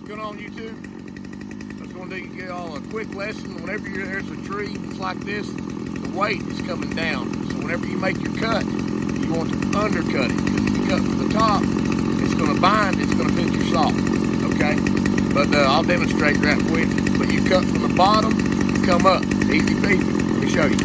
What's going on, YouTube? I was going to give you all a quick lesson. Whenever there's a tree that's like this, the weight is coming down. So whenever you make your cut, you want to undercut it. Because if you cut from the top, it's going to bind, it's going to pinch your saw. Okay? But I'll demonstrate right quick. But you cut from the bottom, come up. Easy peasy. Let me show you.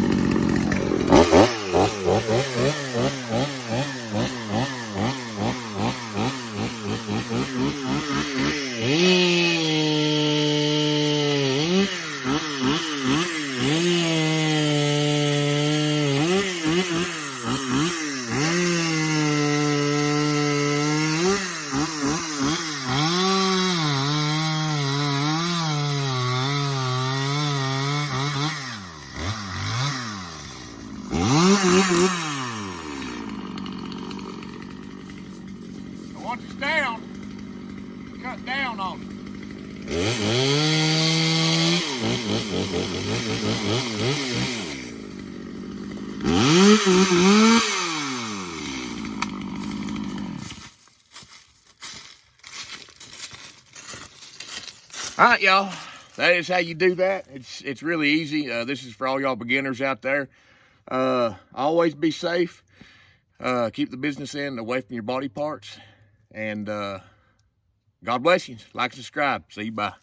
Once it's down, cut down on it. All right, y'all. That is how you do that. It's really easy. This is for all y'all beginners out there. Always be safe. Keep the business end away from your body parts. And God bless you. Like, subscribe. See you. Bye.